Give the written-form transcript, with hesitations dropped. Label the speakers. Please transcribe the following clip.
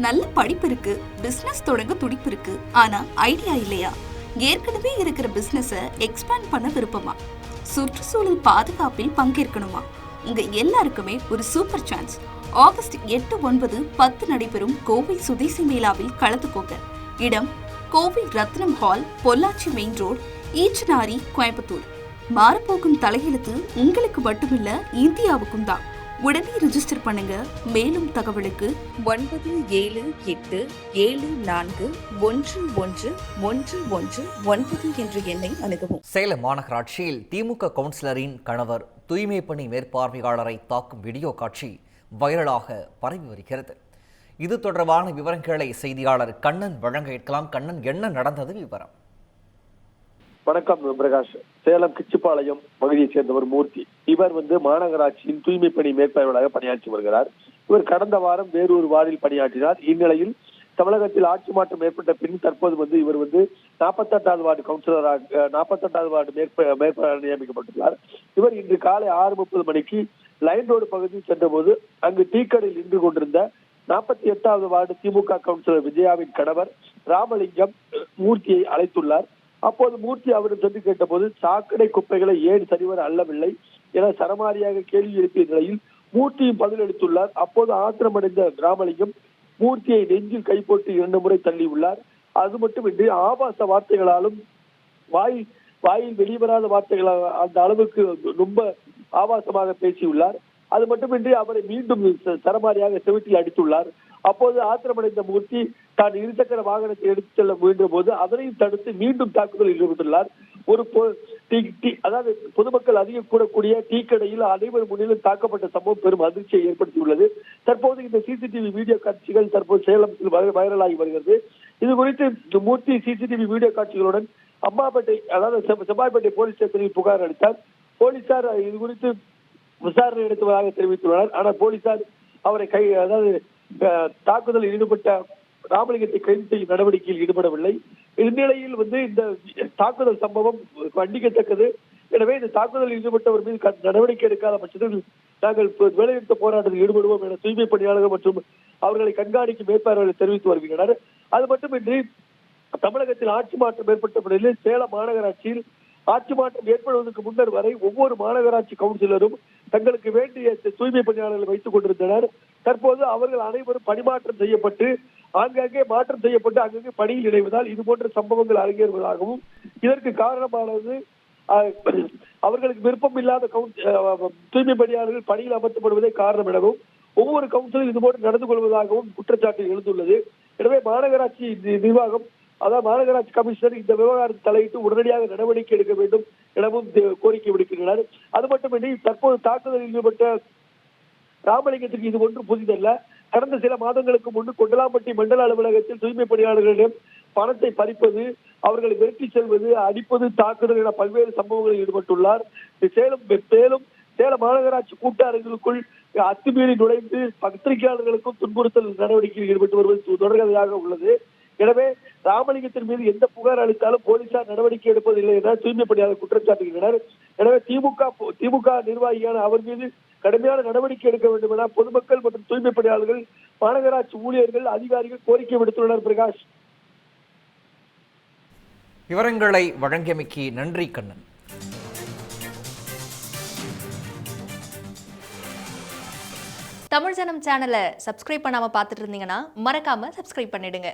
Speaker 1: நல்ல படிப்பு இருக்கு, பிசினஸ் தொடங்க துடிப்பு இருக்கு, ஆனா ஐடியா இல்லையா? ஏற்கனவே இருக்கிற பிசினஸ எக்ஸ்பேண்ட் பண்ண விருப்பமா? சுற்றுச்சூழல் பாதுகாப்பில் பங்கேற்கணுமா? உங்க எல்லாருக்குமே ஒரு சூப்பர் சான்ஸ். ஆகஸ்ட் 8, 9, 10 நடைபெறும் கோவை சுதேசி மேளாவில் கலந்துக்கோங்க. இடம் Kovai Rathnam hall, Pollachi main road, Eachanari, Coimbatore. மாறப்போகும் தலையெழுத்து உங்களுக்கு மட்டுமில்ல, இந்தியாவுக்கும் தான். உடனே ரிஜிஸ்டர் பண்ணுங்க. மேலும் தகவலுக்கு 97741111 என்ற எண்ணை அணுகவும்.
Speaker 2: சேலம் மாநகராட்சியில் திமுக கவுன்சிலரின் கணவர் தூய்மை பணி மேற்பார்வையாளரை தாக்கும் வீடியோ காட்சி வைரலாக பரவி வருகிறது. இது தொடர்பான விவரங்களை செய்தியாளர் கண்ணன் வழங்க இருக்கலாம். கண்ணன், என்ன நடந்தது விவரம்?
Speaker 3: வணக்கம் பிரகாஷ். சேலம் கிச்சிப்பாளையம் பகுதியைச் சேர்ந்தவர் மூர்த்தி. இவர் மாநகராட்சியின் தூய்மை பணி மேற்பார்வையாளராக பணியாற்றி வருகிறார். இவர் கடந்த வாரம் வேறொரு வார்டில் பணியாற்றினார். இந்நிலையில் தமிழகத்தில் ஆட்சி மாற்றம் ஏற்பட்ட பின் தற்போது இவர் 48வது வார்டு கவுன்சிலராக 48வது வார்டு மேற்பார்வையாளர் நியமிக்கப்பட்டுள்ளார். இவர் இன்று காலை 6:30 மணிக்கு லைன் ரோடு பகுதியில் சென்றபோது அங்கு டீக்கடையில் நின்று கொண்டிருந்த 48வது வார்டு திமுக கவுன்சிலர் விஜயாவின் கணவர் ராமலிங்கம் மூர்த்தியை அழைத்துள்ளார். அப்போது மூர்த்தி அவரிடம் சென்று கேட்டபோது சாக்கடை குப்பைகளை ஏன் சரிவர அள்ளவில்லை என சரமாரியாக கேள்வி எழுப்பிய நிலையில் மூர்த்தியும் பதிலளித்துள்ளார். அப்போது ஆத்திரமடைந்த ராமலிங்கம் மூர்த்தியை நெஞ்சில் கை போட்டு 2 முறை தள்ளியுள்ளார். அது மட்டுமின்றி ஆபாச வார்த்தைகளாலும் வாயில் வெளிவராத வார்த்தைகளால் அந்த அளவுக்கு ரொம்ப ஆபாசமாக பேசியுள்ளார். அது மட்டுமின்றி அவரை மீண்டும் சரமாரியாக செவிட்டில் அடித்துள்ளார். அப்போது ஆத்திரமடைந்த மூர்த்தி தான் இருசக்கர வாகனத்தை எடுத்துச் செல்ல முயன்ற போது அதனையும் தடுத்து மீண்டும் தாக்குதலில் ஈடுபட்டுள்ளார். அதாவது பொதுமக்கள் அதிகம் கூடக்கூடிய டீ கடையில் அனைவர் முன்னிலும் தாக்கப்பட்ட சம்பவம் பெரும் அதிர்ச்சியை ஏற்படுத்தியுள்ளது. தற்போது இந்த சிசிடிவி வீடியோ காட்சிகள் தற்போது சேலத்தில் வைரலாகி வருகிறது. இது குறித்து மூர்த்தி சிசிடிவி வீடியோ காட்சிகளுடன் அம்மாப்பேட்டை, அதாவது செவ்வாய்ப்பேட்டை போலீஸ் ஸ்டேஷனில் புகார் அளித்தார். போலீசார் இது குறித்து விசாரணை நடத்துவதாக தெரிவித்துள்ளனர். ஆனால் போலீசார் அவரை தாக்குதலில் ஈடுபட்ட ராமலிங்கத்தை கைது செய்யும் நடவடிக்கையில் ஈடுபடவில்லை. இந்நிலையில் இந்த தாக்குதல் சம்பவம் கண்டிக்கத்தக்கது. எனவே இந்த தாக்குதலில் ஈடுபட்டவர் மீது நடவடிக்கை எடுக்காத பட்சத்தில் நாங்கள் வேலைநிறுத்த போராட்டத்தில் ஈடுபடுவோம் என தூய்மை பணியாளர்கள் மற்றும் அவர்களை கண்காணிக்கும் மேற்பார்வையாளர் தெரிவித்து வருகின்றனர். அது மட்டுமின்றி தமிழகத்தில் ஆட்சி மாற்றம் ஏற்பட்ட நிலையில் சேலம் மாநகராட்சியில் ஆட்சி மாற்றம் ஏற்படுவதற்கு முன்னர் வரை ஒவ்வொரு மாநகராட்சி கவுன்சிலரும் தங்களுக்கு வேண்டிய தூய்மை பணியாளர்களை வைத்துக் கொண்டிருந்தனர். தற்போது அவர்கள் அனைவரும் பணிமாற்றம் செய்யப்பட்டு ஆங்காங்கே மாற்றம் செய்யப்பட்டு அங்கங்கே பணியில் இணைவதால் இது போன்ற சம்பவங்கள் அரங்கேறுவதாகவும் இதற்கு காரணமானது அவர்களுக்கு விருப்பம் இல்லாத தூய்மை பணியாளர்கள் பணியில் அமர்த்தப்படுவதே காரணம் எனவும் ஒவ்வொரு கவுன்சிலும் இதுபோன்று நடந்து கொள்வதாகவும் குற்றச்சாட்டு எழுந்துள்ளது. எனவே மாநகராட்சி நிர்வாகம், அதாவது மாநகராட்சி கமிஷனர் இந்த விவகாரத்தை தலையிட்டு உடனடியாக நடவடிக்கை எடுக்க வேண்டும் எனவும் கோரிக்கை விடுக்கின்றனர். அது மட்டுமின்றி தற்போது தாக்குதலில் ஈடுபட்ட ராமலிங்கத்துக்கு இது ஒன்று புதிதல்ல. கடந்த சில மாதங்களுக்கு முன்பு கொண்டலாம்பட்டி மண்டல அலுவலகத்தில் தூய்மை பணியாளர்களிடம் பணத்தை பறிப்பது, அவர்களை விரட்டி செல்வது, அடிப்பது, தாக்குதல் என பல்வேறு சம்பவங்களில் ஈடுபட்டுள்ளார். சேலம் மாநகராட்சி கூட்ட அரங்குகளுக்குள் அத்துமீறி நுழைந்து பத்திரிகையாளர்களுக்கும் துன்புறுத்தல் நடவடிக்கையில் ஈடுபட்டு வருவது தொடர்கதையாக உள்ளது. எனவே ராமலிங்கத்தின் மீது எந்த புகார் அளித்தாலும் போலீசார் நடவடிக்கை எடுப்பதில்லை என தூய்மை பணியாளர் குற்றச்சாட்டுகின்றனர். எனவே திமுக நிர்வாகியான அவர் மீது கடுமையான நடவடிக்கை எடுக்க வேண்டும் என பொதுமக்கள் மற்றும் தூய்மை பணியாளர்கள், மாநகராட்சி ஊழியர்கள், அதிகாரிகள் கோரிக்கை விடுத்துள்ளனர். பிரகாஷ்,
Speaker 2: விவரங்களை வழங்கியமைக்கு நன்றி கண்ணன்.
Speaker 4: தமிழ் ஜனம் சேனலை சப்ஸ்கிரைப் பண்ணாம பார்த்துட்டு இருந்தீங்கன்னா மறக்காம சப்ஸ்கிரைப் பண்ணிடுங்க.